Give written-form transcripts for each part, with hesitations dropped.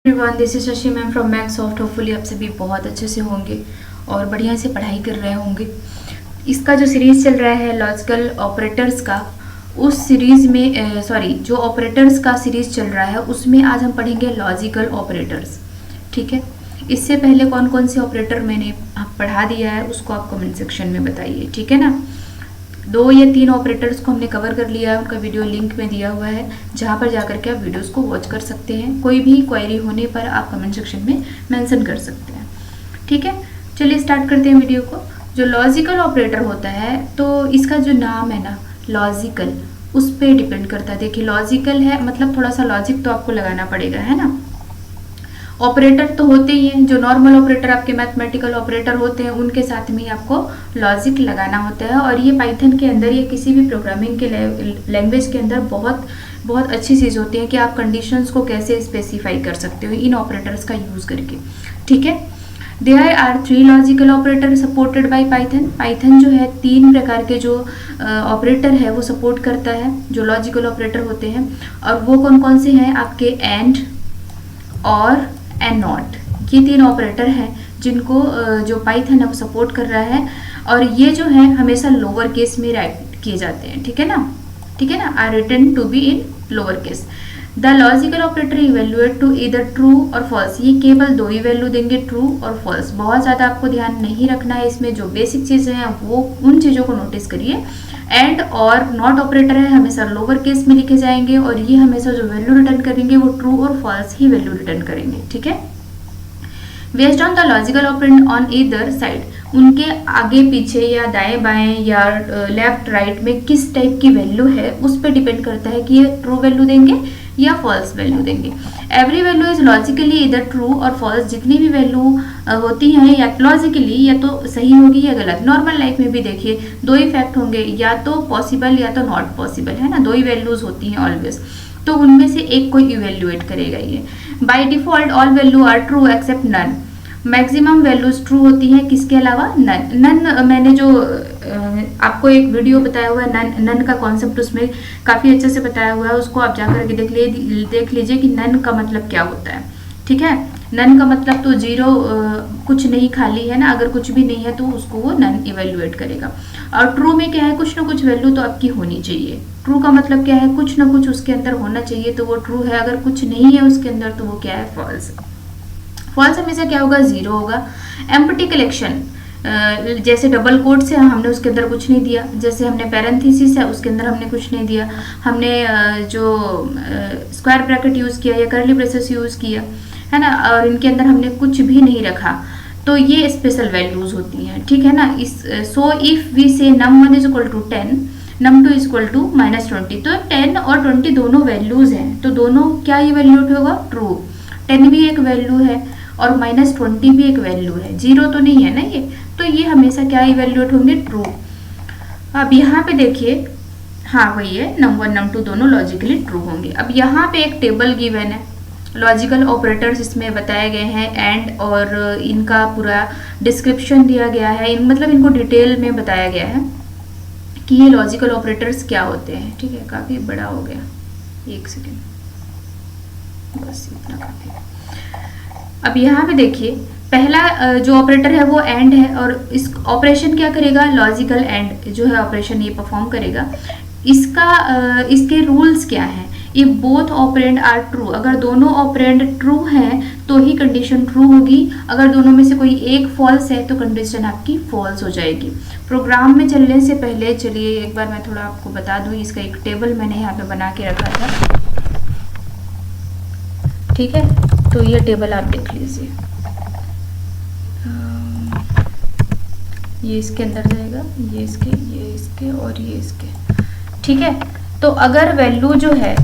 Everyone, this is Shashi ma'am from Maxsoft. Hopefully आप सभी बहुत अच्छे से होंगे और बढ़िया से पढ़ाई कर रहे होंगे। इसका जो सीरीज़ चल रहा है लॉजिकल ऑपरेटर्स का, उस सीरीज़ में जो ऑपरेटर्स का सीरीज़ चल रहा है उसमें आज हम पढ़ेंगे लॉजिकल ऑपरेटर्स। ठीक है, इससे पहले कौन कौन से ऑपरेटर मैंने पढ़ा दिया है उसको आप कमेंट सेक्शन में बताइए। ठीक है ना। 2 या 3 ऑपरेटर्स को हमने कवर कर लिया है, उनका वीडियो लिंक में दिया हुआ है जहाँ पर जाकर के आप वीडियोस को वॉच कर सकते हैं। कोई भी क्वेरी होने पर आप कमेंट सेक्शन में मेंशन कर सकते हैं। ठीक है, चलिए स्टार्ट करते हैं वीडियो को। जो लॉजिकल ऑपरेटर होता है तो इसका जो नाम है ना लॉजिकल, उस पर डिपेंड करता है। देखिए लॉजिकल है मतलब थोड़ा सा लॉजिक तो आपको लगाना पड़ेगा, है ना। ऑपरेटर तो होते ही हैं, जो नॉर्मल ऑपरेटर आपके मैथमेटिकल ऑपरेटर होते हैं उनके साथ में ही आपको लॉजिक लगाना होता है। और ये पाइथन के अंदर या किसी भी प्रोग्रामिंग के लैंग्वेज के अंदर बहुत बहुत अच्छी चीज़ होती है कि आप कंडीशंस को कैसे स्पेसिफाई कर सकते हो इन ऑपरेटर्स का यूज़ करके। ठीक है, there are 3 logical operator supported by Python. Python जो है 3 प्रकार के जो ऑपरेटर है वो सपोर्ट करता है, जो लॉजिकल ऑपरेटर होते हैं। और वो कौन कौन से हैं आपके एंड और एंड नॉट, ये 3 ऑपरेटर हैं जिनको जो पाइथन है वो सपोर्ट कर रहा है। और ये जो है हमेशा लोअर केस में राइट किए जाते हैं। ठीक है ना, ठीक है ना, are written to be in lower case. The logical operator evaluate to either true और फॉल्स, ये केवल 2 ही वैल्यू देंगे, ट्रू और फॉल्स। बहुत ज़्यादा आपको ध्यान नहीं रखना है इसमें, जो बेसिक चीज़ें हैं वो उन चीज़ों को नोटिस करिए। एंड और नॉट ऑपरेटर है हमेशा लोअर केस में लिखे जाएंगे और ये हमेशा जो वैल्यू रिटर्न करेंगे वो ट्रू और फॉल्स ही वैल्यू रिटर्न करेंगे। ठीक है, based on the logical operand on either side, उनके आगे पीछे या दाएं बाएं या लेफ्ट राइट में किस टाइप की वैल्यू है उस पर डिपेंड करता है कि ये ट्रू वैल्यू देंगे या फॉल्स वैल्यू देंगे। एवरी वैल्यू इज लॉजिकली इधर ट्रू और फॉल्स, जितनी भी वैल्यू होती हैं या लॉजिकली या तो सही होगी या गलत। नॉर्मल लाइफ में भी देखिए 2 ही फैक्ट होंगे, या तो पॉसिबल या तो नॉट पॉसिबल, है ना। 2 ही वैल्यूज होती हैं ऑलवेज, तो उनमें से एक को इवेल्युएट करेगा ये। By default all value are true except none, maximum values true होती हैं किसके अलावा, नन। नन मैंने जो आपको एक वीडियो बताया हुआ है नन का कॉन्सेप्ट, उसमें काफ़ी अच्छे से बताया हुआ है, उसको आप जाकर के देख लीजिए कि नन का मतलब क्या होता है। ठीक है, नन का मतलब तो 0, कुछ नहीं खाली है ना, अगर कुछ भी नहीं है तो उसको वो नन इवेल्युएट करेगा। और ट्रू में क्या है, कुछ ना कुछ वैल्यू तो आपकी होनी चाहिए। ट्रू का मतलब क्या है, कुछ ना कुछ उसके अंदर होना चाहिए तो वो ट्रू है, अगर कुछ नहीं है उसके अंदर तो वो क्या है, फॉल्स। फॉल्स हमेशा क्या होगा, 0 होगा। एम्प्टी कलेक्शन, जैसे डबल कोट से हमने उसके अंदर कुछ नहीं दिया, जैसे हमने पैरेंथेसिस है उसके अंदर हमने कुछ नहीं दिया, हमने जो स्क्वायर ब्रैकेट यूज़ किया या कर्ली ब्रेसेस यूज़ किया, है ना, और इनके अंदर हमने कुछ भी नहीं रखा, तो ये स्पेशल वैल्यूज होती हैं। ठीक है ना। इस so if we say num1 is equal to 10, num2 is equal to -20, तो 10 और 20 दोनों वैल्यूज हैं, तो दोनों क्या इवेल्युएट होगा, ट्रू। 10 भी एक वैल्यू है और -20 भी एक वैल्यू है, 0 तो नहीं है ना ये, तो ये हमेशा क्या इवेल्युएट होंगे, ट्रू। अब यहाँ पे देखिए, हाँ वही है, num1 num2 दोनों लॉजिकली ट्रू होंगे। अब यहाँ पे एक टेबल गिवन है, लॉजिकल ऑपरेटर्स इसमें बताए गए हैं एंड, और इनका पूरा डिस्क्रिप्शन दिया गया है, मतलब इनको डिटेल में बताया गया है कि ये लॉजिकल ऑपरेटर्स क्या होते हैं। ठीक है, काफ़ी बड़ा हो गया, 1 सेकेंड, बस इतना काफ़ी है। अब यहाँ पे देखिए, पहला जो ऑपरेटर है वो एंड है, और इस ऑपरेशन क्या करेगा, लॉजिकल एंड जो है ऑपरेशन ये परफॉर्म करेगा। इसके रूल्स क्या हैं, if both operand are true, अगर दोनों ऑपरेंड ट्रू हैं तो ही कंडीशन ट्रू होगी, अगर दोनों में से कोई एक फॉल्स है तो कंडीशन आपकी फॉल्स हो जाएगी। प्रोग्राम में चलने से पहले चलिए एक बार मैं थोड़ा आपको बता दूं, इसका एक टेबल मैंने यहाँ पे बना के रखा था। ठीक है, तो ये टेबल आप देख लीजिए, ये इसके अंदर जाएगा, ये इसके और ये इसके। ठीक है, तो अगर वैल्यू जो है,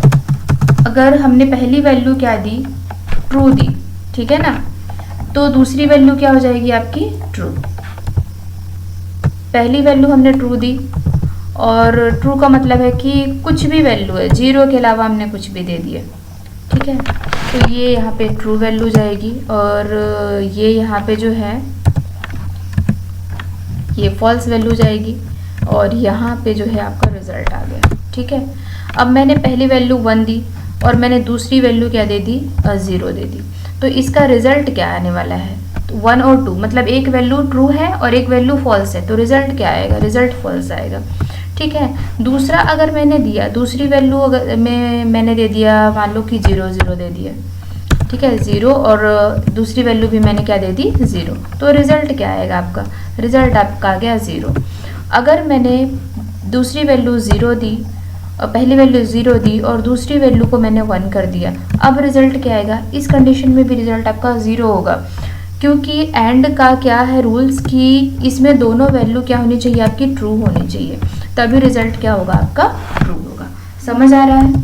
अगर हमने पहली वैल्यू क्या दी, ट्रू दी, ठीक है ना, तो दूसरी वैल्यू क्या हो जाएगी आपकी, ट्रू। पहली वैल्यू हमने ट्रू दी, और ट्रू का मतलब है कि कुछ भी वैल्यू है, 0 के अलावा हमने कुछ भी दे दिया। ठीक है, तो ये यहाँ पे ट्रू वैल्यू जाएगी, और ये यहाँ पे जो है ये फॉल्स वैल्यू जाएगी, और यहाँ पे जो है आपका रिजल्ट आ गया। ठीक है, अब मैंने पहली वैल्यू 1 दी और मैंने दूसरी वैल्यू क्या दे दी, 0 दे दी, तो इसका रिजल्ट क्या आने वाला है, 1 और 2, मतलब एक वैल्यू ट्रू है और एक वैल्यू फॉल्स है, तो रिजल्ट क्या आएगा, रिजल्ट फॉल्स आएगा। ठीक है, दूसरा अगर मैंने दिया, दूसरी वैल्यू अगर मैंने दे दिया, मान लो कि 0 0 दे दिया, ठीक है 0, और दूसरी वैल्यू भी मैंने क्या दे दी 0, तो रिजल्ट क्या आएगा आपका, रिजल्ट आपका आ गया 0। अगर मैंने दूसरी वैल्यू 0 दी और पहली वैल्यू 0 दी और दूसरी वैल्यू को मैंने 1 कर दिया, अब रिजल्ट क्या आएगा, इस कंडीशन में भी रिजल्ट आपका 0 होगा, क्योंकि एंड का क्या है रूल्स कि इसमें दोनों वैल्यू क्या होनी चाहिए, आपकी ट्रू होनी चाहिए, तभी रिजल्ट क्या होगा, आपका ट्रू होगा। समझ आ रहा है?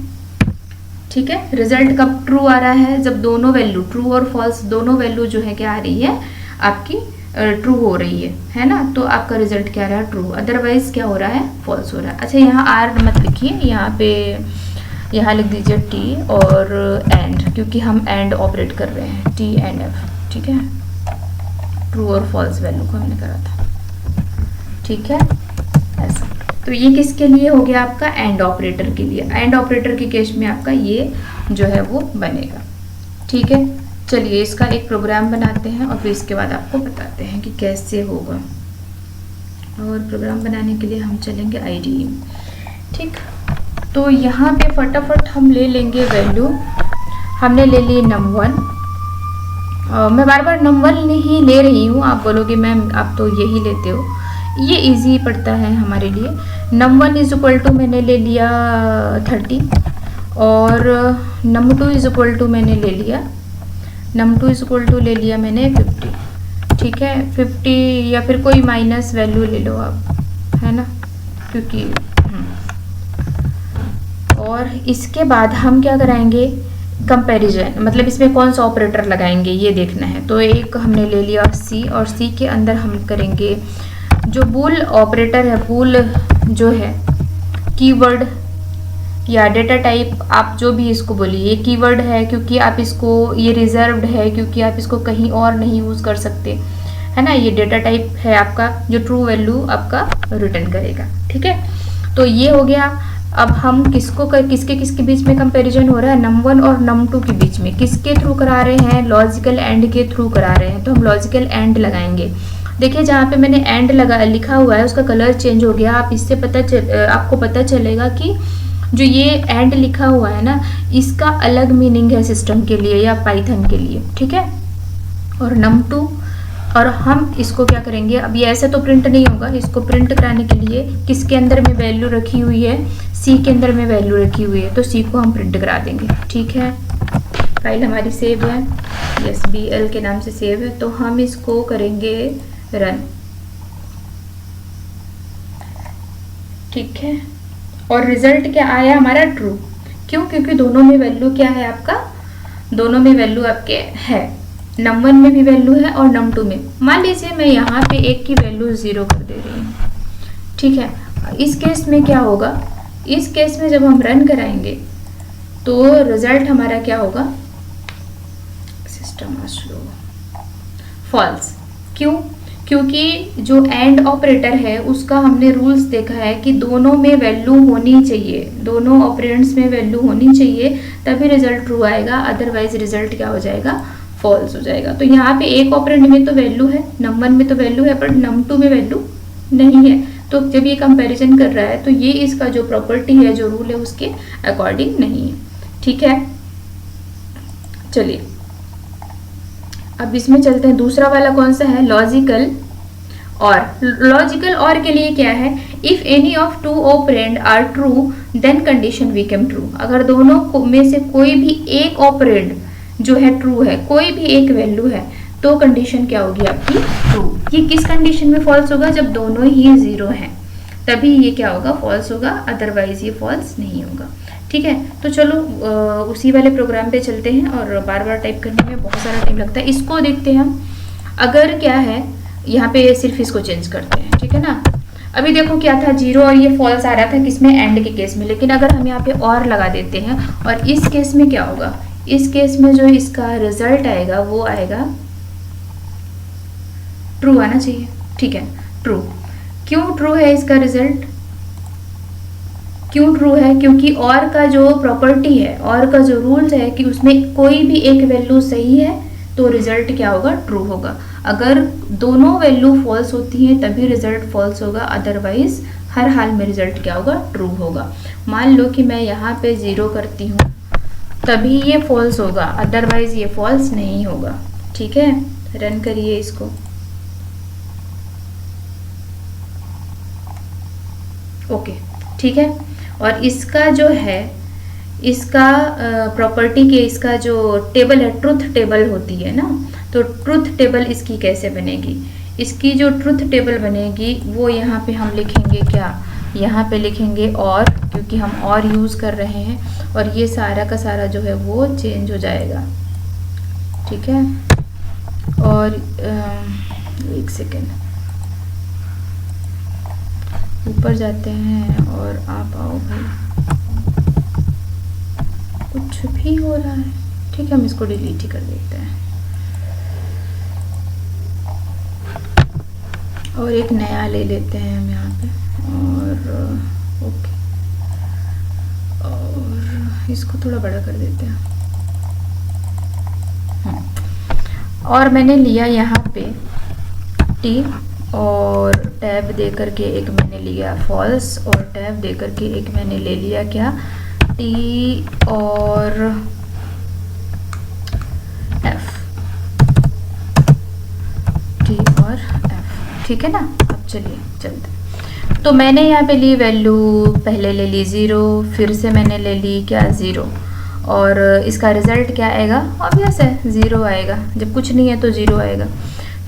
ठीक है, रिजल्ट कब ट्रू आ रहा है, जब दोनों वैल्यू ट्रू और फॉल्स दोनों वैल्यू जो है क्या आ रही है, आपकी ट्रू हो रही है ना, तो आपका रिजल्ट क्या रहा है, ट्रू, अदरवाइज क्या हो रहा है, फॉल्स हो रहा है। अच्छा, यहाँ आर मत लिखिए, यहाँ पे यहाँ लिख दीजिए टी और एंड, क्योंकि हम एंड ऑपरेट कर रहे हैं, टी एंड एफ, ठीक है, ट्रू और फॉल्स वैल्यू को हमने करा था, ठीक है ऐसा। तो ये किसके लिए हो गया, आपका एंड ऑपरेटर के लिए, एंड ऑपरेटर के केस में आपका ये जो है वो बनेगा। ठीक है, चलिए इसका एक प्रोग्राम बनाते हैं और फिर इसके बाद आपको बताते हैं कि कैसे होगा। और प्रोग्राम बनाने के लिए हम चलेंगे IDE। ठीक, तो यहाँ पे फटाफट हम ले लेंगे वैल्यू, हमने ले ली num1, मैं बार बार num1 नहीं ले रही हूँ, आप बोलोगे मैम आप तो यही लेते हो, ये इजी पड़ता है हमारे लिए। num1 इज इक्वल टू मैंने ले लिया 30 और num2 इज इक्वल टू मैंने ले लिया, num2 इज इक्वल टू ले लिया मैंने 50। ठीक है, 50 या फिर कोई माइनस वैल्यू ले लो आप, है ना, क्योंकि और इसके बाद हम क्या कराएंगे, कंपैरिजन, मतलब इसमें कौन सा ऑपरेटर लगाएंगे ये देखना है। तो एक हमने ले लिया C और C के अंदर हम करेंगे जो बूल ऑपरेटर है, बूल जो है कीवर्ड या डेटा टाइप, आप जो भी इसको बोलिए, ये कीवर्ड है क्योंकि आप इसको, ये रिजर्व्ड है क्योंकि आप इसको कहीं और नहीं यूज़ कर सकते, है ना। ये डेटा टाइप है आपका जो ट्रू वैल्यू आपका रिटर्न करेगा। ठीक है, तो ये हो गया। अब हम किसके किसके बीच में कंपैरिजन हो रहा है, num1 और num2 के बीच में, किसके थ्रू करा रहे हैं, लॉजिकल एंड के थ्रू करा रहे हैं, तो हम लॉजिकल एंड लगाएंगे। देखिए जहाँ पे मैंने एंड लिखा हुआ है उसका कलर चेंज हो गया, आप इससे आपको पता चलेगा कि जो ये एंड लिखा हुआ है ना, इसका अलग मीनिंग है सिस्टम के लिए या पाइथन के लिए। ठीक है, और num2, और हम इसको क्या करेंगे, अब ये ऐसे तो प्रिंट नहीं होगा, इसको प्रिंट कराने के लिए किसके अंदर में वैल्यू रखी हुई है, C के अंदर में वैल्यू रखी हुई है, तो C को हम प्रिंट करा देंगे। ठीक है, फाइल हमारी सेव है, SBL के नाम से सेव है, तो हम इसको करेंगे रन। ठीक है, और रिजल्ट क्या आया हमारा, ट्रू। क्यों, क्योंकि दोनों में वैल्यू क्या है आपका, दोनों में वैल्यू आपके है, num1 में भी वैल्यू है और num2 में। मान लीजिए मैं यहाँ पे एक की वैल्यू 0 कर दे रही हूँ। ठीक है, इस केस में क्या होगा, इस केस में जब हम रन कराएंगे तो रिजल्ट हमारा क्या होगा, सिस्टम स्लो, फॉल्स। क्यों, क्योंकि जो एंड ऑपरेटर है उसका हमने रूल्स देखा है कि दोनों में वैल्यू होनी चाहिए, दोनों ऑपरेंड्स में वैल्यू होनी चाहिए, तभी रिजल्ट ट्रू आएगा, अदरवाइज रिजल्ट क्या हो जाएगा, फॉल्स हो जाएगा। तो यहाँ पे एक ऑपरेंड में तो वैल्यू है, num1 में तो वैल्यू है, पर num2 में वैल्यू नहीं है। तो जब ये कंपैरिजन कर रहा है तो ये इसका जो प्रॉपर्टी है, जो रूल है, उसके अकॉर्डिंग नहीं है। ठीक है, चलिए अब इसमें चलते हैं। दूसरा वाला कौन सा है, लॉजिकल और। लॉजिकल और के लिए क्या है, if any of two operand are true then condition become true. अगर दोनों में से कोई भी एक ऑपरेंड जो है ट्रू है, कोई भी एक वैल्यू है, तो कंडीशन क्या होगी आपकी, ट्रू। ये किस कंडीशन में फॉल्स होगा, जब दोनों ही 0 हैं, तभी ये क्या होगा, फॉल्स होगा, अदरवाइज ये फॉल्स नहीं होगा। ठीक है, तो चलो उसी वाले प्रोग्राम पे चलते हैं, और बार बार टाइप करने में बहुत सारा टाइम लगता है। इसको देखते हैं हम, अगर क्या है यहाँ पे सिर्फ इसको चेंज करते हैं। ठीक है ना, अभी देखो क्या था, 0 और ये फॉल्स आ रहा था किसमें, एंड के केस में, लेकिन अगर हम यहाँ पे और लगा देते हैं, और इस केस में क्या होगा, इस केस में जो इसका रिजल्ट आएगा वो आएगा ट्रू आना चाहिए। ठीक है, ट्रू। क्यों ट्रू है इसका रिजल्ट, क्यों ट्रू है? क्योंकि और का जो प्रॉपर्टी है, और का जो रूल्स है कि उसमें कोई भी एक वैल्यू सही है तो रिजल्ट क्या होगा? ट्रू होगा। अगर दोनों वैल्यू फॉल्स होती हैं तभी रिजल्ट फॉल्स होगा, अदरवाइज हर हाल में रिजल्ट क्या होगा? ट्रू होगा। मान लो कि मैं यहाँ पे 0 करती हूँ तभी ये फॉल्स होगा, अदरवाइज ये फॉल्स नहीं होगा। ठीक है, रन करिए इसको। ओके, ठीक है। और इसका जो है, इसका प्रॉपर्टी के इसका जो टेबल है, ट्रुथ टेबल होती है ना, तो ट्रुथ टेबल इसकी कैसे बनेगी? इसकी जो ट्रुथ टेबल बनेगी वो यहाँ पे हम लिखेंगे क्या? यहाँ पे लिखेंगे और, क्योंकि हम और यूज़ कर रहे हैं, और ये सारा का सारा जो है वो चेंज हो जाएगा। ठीक है, और एक सेकेंड ऊपर जाते हैं और आप आओ भाई, कुछ भी हो रहा है। ठीक है, हम इसको डिलीट ही कर देते हैं और एक नया ले लेते हैं हम यहाँ पे, और ओके, और इसको थोड़ा बड़ा कर देते हैं। और मैंने लिया यहाँ पे टी, और टैब दे करके एक मैंने लिया फॉल्स, और टैब दे करके एक मैंने ले लिया क्या? टी और एफ, टी और एफ। ठीक है ना, अब चलिए चलते। तो मैंने यहाँ पे ली वैल्यू, पहले ले ली 0, फिर से मैंने ले ली क्या? 0, और इसका रिजल्ट क्या आएगा? ऑब्वियस है 0 आएगा, जब कुछ नहीं है तो 0 आएगा।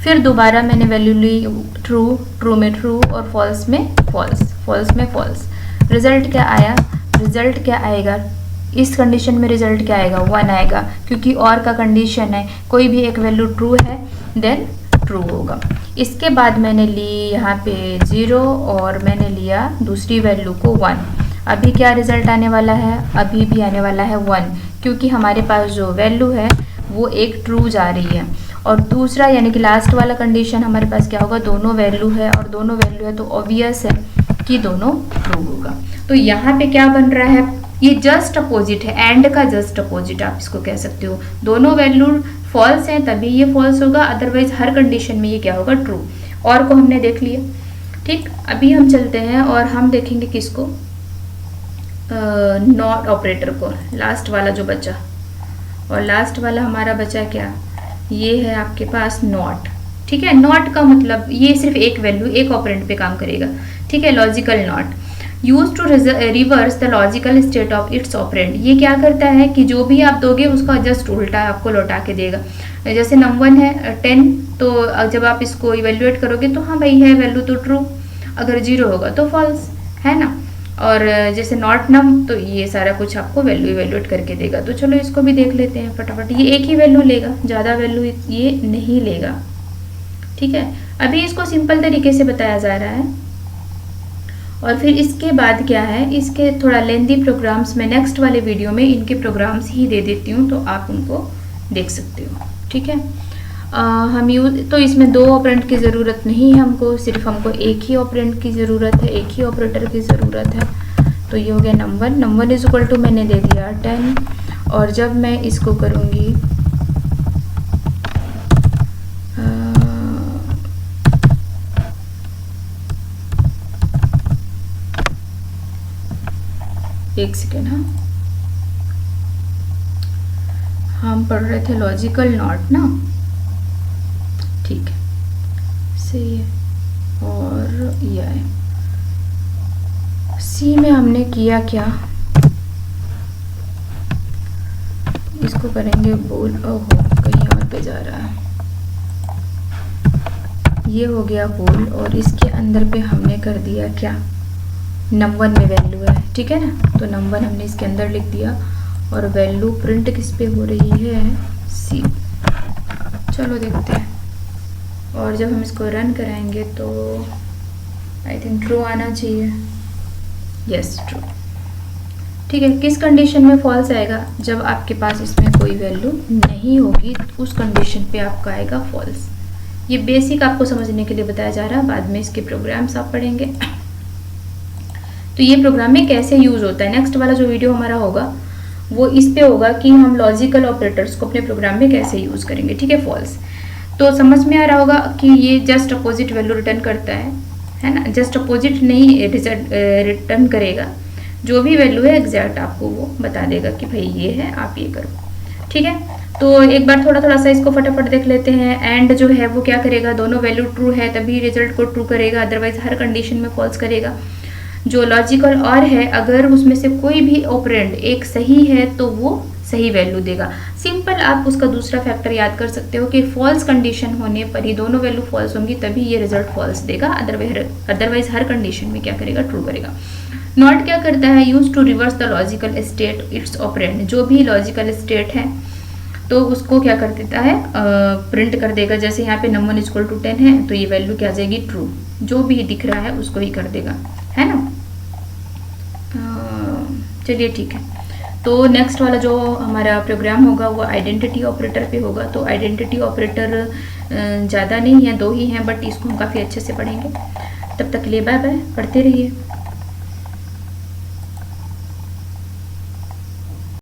फिर दोबारा मैंने वैल्यू ली ट्रू, ट्रू में ट्रू, और फॉल्स में फॉल्स, फॉल्स में फॉल्स। रिजल्ट क्या आया? रिजल्ट क्या आएगा? इस कंडीशन में रिजल्ट क्या आएगा? 1 आएगा, क्योंकि और का कंडीशन है, कोई भी एक वैल्यू ट्रू है देन ट्रू होगा। इसके बाद मैंने ली यहाँ पे 0, और मैंने लिया दूसरी वैल्यू को 1। अभी क्या रिजल्ट आने वाला है? अभी भी आने वाला है 1, क्योंकि हमारे पास जो वैल्यू है वो एक ट्रू जा रही है। और दूसरा यानी कि लास्ट वाला कंडीशन हमारे पास क्या होगा? दोनों वैल्यू है, और दोनों वैल्यू है तो ऑब्वियस है कि दोनों ट्रू होगा। तो यहाँ पे क्या बन रहा है? ये जस्ट अपोजिट है, एंड का जस्ट अपोजिट आप इसको कह सकते हो। दोनों वैल्यू फॉल्स हैं तभी ये फॉल्स होगा, अदरवाइज हर कंडीशन में ये क्या होगा? ट्रू। और को हमने देख लिया। ठीक, अभी हम चलते हैं और हम देखेंगे किसको? नॉट ऑपरेटर को, लास्ट वाला जो बचा। और लास्ट वाला हमारा बचा क्या? ये है आपके पास नॉट। ठीक है, नॉट का मतलब ये सिर्फ एक वैल्यू, एक ऑपरेंड पे काम करेगा। ठीक है, logical not use to reverse the logical state of its operand. ये क्या करता है कि जो भी आप दोगे उसका जस्ट उल्टा आपको लौटा के देगा। जैसे नंबर 1 है 10, तो जब आप इसको इवेल्युएट करोगे तो हाँ भाई है वैल्यू तो ट्रू, अगर 0 होगा तो फॉल्स, है ना। और जैसे नॉट नम, तो ये सारा कुछ आपको वैल्यू इवेल्युएट करके देगा। तो चलो इसको भी देख लेते हैं फटाफट। ये एक ही वैल्यू लेगा, ज़्यादा वैल्यू ये नहीं लेगा। ठीक है, अभी इसको सिंपल तरीके से बताया जा रहा है। और फिर इसके बाद क्या है, इसके थोड़ा लेंदी प्रोग्राम्स में नेक्स्ट वाले वीडियो में इनके प्रोग्राम्स ही दे देती हूँ, तो आप उनको देख सकते हो। ठीक है, हम यूज तो इसमें 2 ऑपरेंड की ज़रूरत नहीं है हमको, सिर्फ हमको एक ही ऑपरेंड की ज़रूरत है, एक ही ऑपरेटर की ज़रूरत है। तो ये हो गया नंबर इज इक्वल टू मैंने दे दिया 10, और जब मैं इसको करूँगी एक सेकेंड, हाँ हम पढ़ रहे थे लॉजिकल नॉट ना, ठीक है सही है। और ये है सी में हमने किया क्या, इसको करेंगे बोल, ओहो कहीं और पे जा रहा है, ये हो गया बोल, और इसके अंदर पे हमने कर दिया क्या, नंबर में वैल्यू है, ठीक है ना। तो नंबर हमने इसके अंदर लिख दिया, और वैल्यू प्रिंट किस पे हो रही है, सी। चलो देखते हैं, और जब हम इसको रन कराएंगे तो आई थिंक ट्रू आना चाहिए, यस ट्रू। ठीक है, किस कंडीशन में फॉल्स आएगा, जब आपके पास इसमें कोई वैल्यू नहीं होगी, उस कंडीशन पे आपका आएगा फॉल्स। ये बेसिक आपको समझने के लिए बताया जा रहा है, बाद में इसके प्रोग्राम्स आप पढ़ेंगे। तो ये प्रोग्राम में कैसे यूज़ होता है, नेक्स्ट वाला जो वीडियो हमारा होगा वो इस पे होगा कि हम लॉजिकल ऑपरेटर्स को अपने प्रोग्राम में कैसे यूज़ करेंगे। ठीक है, फॉल्स। तो समझ में आ रहा होगा कि ये जस्ट अपोजिट वैल्यू रिटर्न करता है ना, जस्ट अपोजिट नहीं रिटर्न करेगा, जो भी वैल्यू है एग्जैक्ट आपको वो बता देगा कि भाई ये है, आप ये करो। ठीक है, तो एक बार थोड़ा सा इसको फटाफट देख लेते हैं। एंड जो है वो क्या करेगा, दोनों वैल्यू ट्रू है तभी रिजल्ट को ट्रू करेगा, अदरवाइज हर कंडीशन में फॉल्स करेगा। जो लॉजिकल और है, अगर उसमें से कोई भी ऑपरेंड एक सही है तो वो सही वैल्यू देगा। सिंपल आप उसका दूसरा फैक्टर याद कर सकते हो कि फॉल्स कंडीशन होने पर ही दोनों वैल्यू फॉल्स होंगी तभी ये रिजल्ट फॉल्स देगा, अदरवाइज हर कंडीशन में क्या करेगा, ट्रू करेगा। नॉट क्या करता है, use to reverse the logical state its operand, जो भी लॉजिकल स्टेट है तो उसको क्या कर देता है, प्रिंट कर देगा। जैसे यहाँ पे नम 1 = 10 है तो ये वैल्यू क्या आ जाएगी, ट्रू, जो भी दिख रहा है उसको ही कर देगा, है ना। चलिए ठीक है, तो नेक्स्ट वाला जो हमारा प्रोग्राम होगा वो आइडेंटिटी ऑपरेटर पे होगा। तो आइडेंटिटी ऑपरेटर ज़्यादा नहीं है, 2 ही हैं, बट इसको हम काफ़ी अच्छे से पढ़ेंगे। तब तक ले बाय बाय, पढ़ते रहिए।